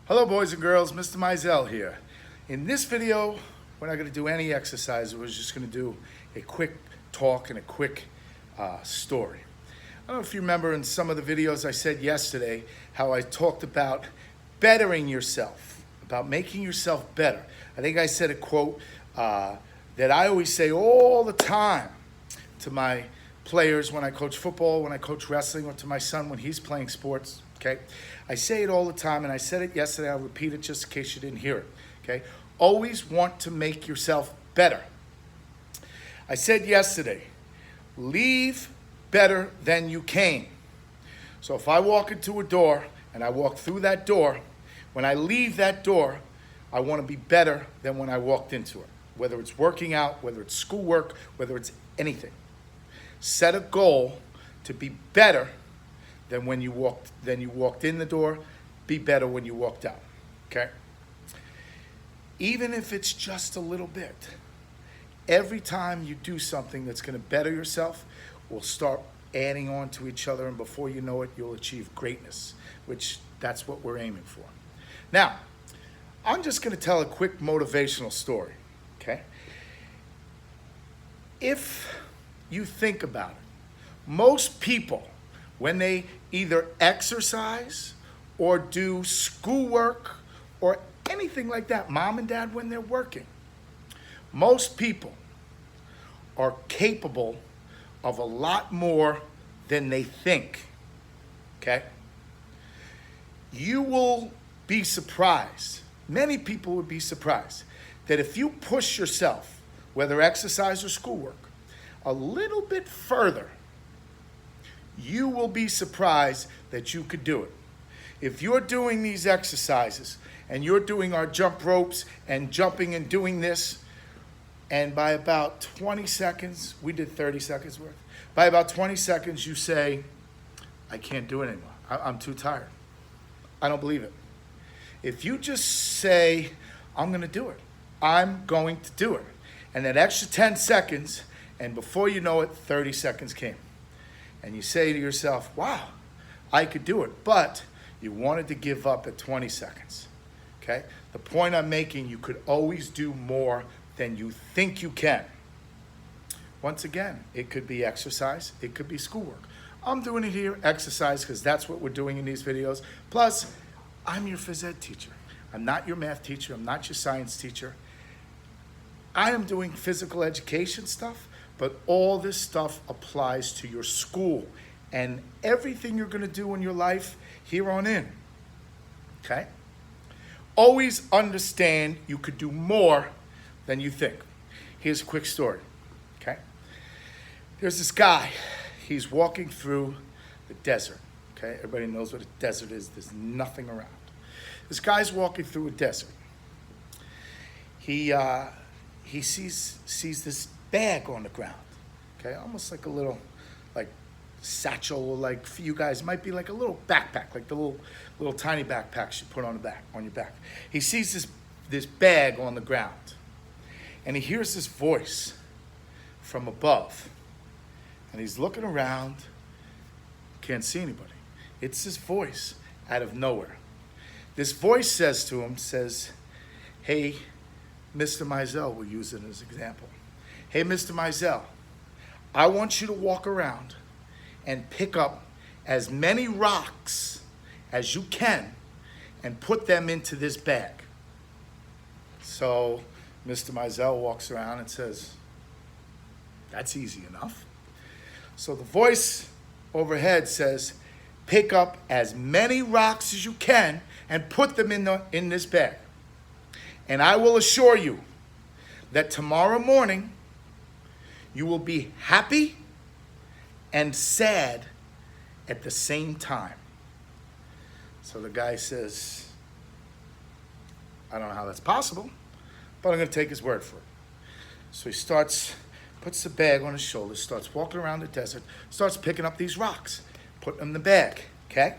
Hello boys and girls, Mr. Mizell here. In this video, we're not going to do any exercise. We're just going to do a quick talk and a quick story. I don't know if you remember in some of the videos I said yesterday how I talked about bettering yourself, about making yourself better. I think I said a quote that I always say all the time to my players when I coach football, when I coach wrestling, or to my son when he's playing sports. Okay, I say it all the time, and I said it yesterday. I'll repeat it just in case you didn't hear it. Okay, always want to make yourself better. I said yesterday, leave better than you came. So if I walk into a door and I walk through that door, when I leave that door, I want to be better than when I walked into it. Whether it's working out, whether it's schoolwork, whether it's anything. Set a goal to be better than when you walked in the door. Be better when you walked out. Okay? Even if it's just a little bit. Every time you do something that's going to better yourself, we'll start adding on to each other, and before you know it, you'll achieve greatness, which that's what we're aiming for. Now, I'm just going to tell a quick motivational story. Okay? If you think about it, most people, when they either exercise or do schoolwork or anything like that, mom and dad, when they're working, most people are capable of a lot more than they think. Okay? You will be surprised, many people would be surprised, that if you push yourself, whether exercise or schoolwork, a little bit further, you will be surprised that you could do it. If you're doing these exercises and you're doing our jump ropes and jumping and doing this, and by about 20 seconds, we did 30 seconds worth. By about 20 seconds, you say, I can't do it anymore. I'm too tired. I don't believe it. If you just say, I'm going to do it. I'm going to do it. And that extra 10 seconds, and before you know it, 30 seconds came. And you say to yourself, wow, I could do it. But you wanted to give up at 20 seconds. Okay? The point I'm making, you could always do more than you think you can. Once again, it could be exercise. It could be schoolwork. I'm doing it here, exercise, because that's what we're doing in these videos. Plus, I'm your phys ed teacher. I'm not your math teacher. I'm not your science teacher. I am doing physical education stuff, but all this stuff applies to your school and everything you're going to do in your life here on in. Okay? Always understand you could do more than you think. Here's a quick story. Okay? There's this guy. He's walking through the desert. Okay? Everybody knows what a desert is. There's nothing around. This guy's walking through a desert. He sees this bag on the ground. Okay? Almost like a little satchel, or like for you guys, it might be like a little backpack, like the little tiny backpacks you put on your back. He sees this bag on the ground. And he hears this voice from above. And he's looking around, can't see anybody. It's this voice out of nowhere. This voice says to him, hey, Mr. Mizell, we'll use it as an example. Hey, Mr. Mizell, I want you to walk around and pick up as many rocks as you can and put them into this bag. So Mr. Mizell walks around and says, that's easy enough. So the voice overhead says, pick up as many rocks as you can and put them in this bag. And I will assure you that tomorrow morning you will be happy and sad at the same time. So the guy says, I don't know how that's possible, but I'm going to take his word for it. So he puts the bag on his shoulders, starts walking around the desert, starts picking up these rocks, putting them in the bag. Okay?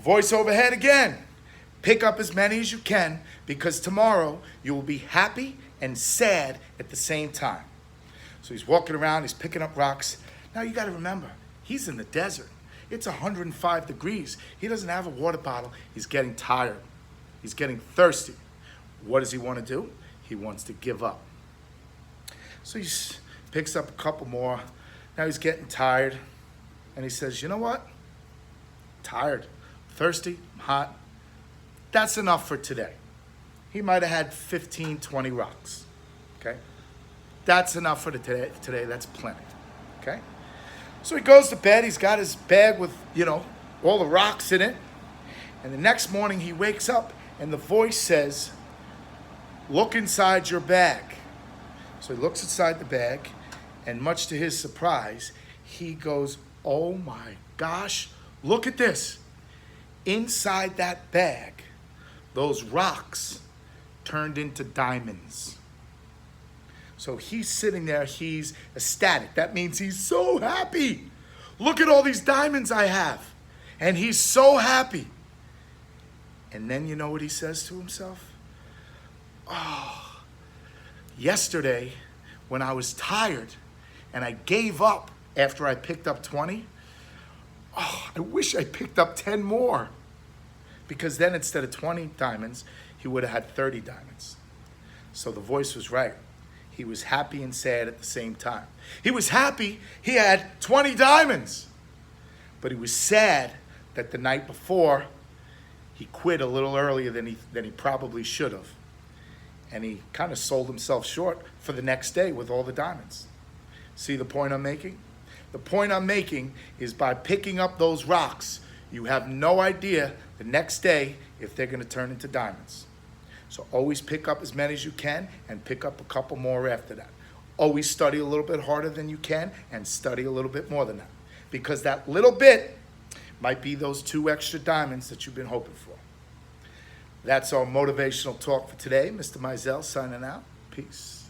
Voice overhead again. Pick up as many as you can, because tomorrow you will be happy and sad at the same time. So he's walking around, he's picking up rocks. Now you got to remember, he's in the desert. It's 105 degrees. He doesn't have a water bottle. He's getting tired. He's getting thirsty. What does he want to do? He wants to give up. So he picks up a couple more. Now he's getting tired. And he says, you know what? Tired, thirsty, I'm hot. That's enough for today. He might have had 15, 20 rocks. Okay? That's enough for today. That's plenty. Okay? So he goes to bed. He's got his bag with, all the rocks in it. And the next morning he wakes up and the voice says, look inside your bag. So he looks inside the bag, and much to his surprise, he goes, oh my gosh, look at this. Inside that bag, those rocks turned into diamonds. So he's sitting there, he's ecstatic. That means he's so happy. Look at all these diamonds I have. And he's so happy. And then you know what he says to himself? Oh, yesterday when I was tired and I gave up after I picked up 20, I wish I picked up 10 more. Because then instead of 20 diamonds, he would have had 30 diamonds. So the voice was right. He was happy and sad at the same time. He was happy he had 20 diamonds. But he was sad that the night before, he quit a little earlier than he probably should have. And he kind of sold himself short for the next day with all the diamonds. See the point I'm making? The point I'm making is by picking up those rocks, you have no idea the next day if they're going to turn into diamonds. So always pick up as many as you can and pick up a couple more after that. Always study a little bit harder than you can and study a little bit more than that. Because that little bit might be those 2 extra diamonds that you've been hoping for. That's our motivational talk for today. Mr. Mizell signing out. Peace.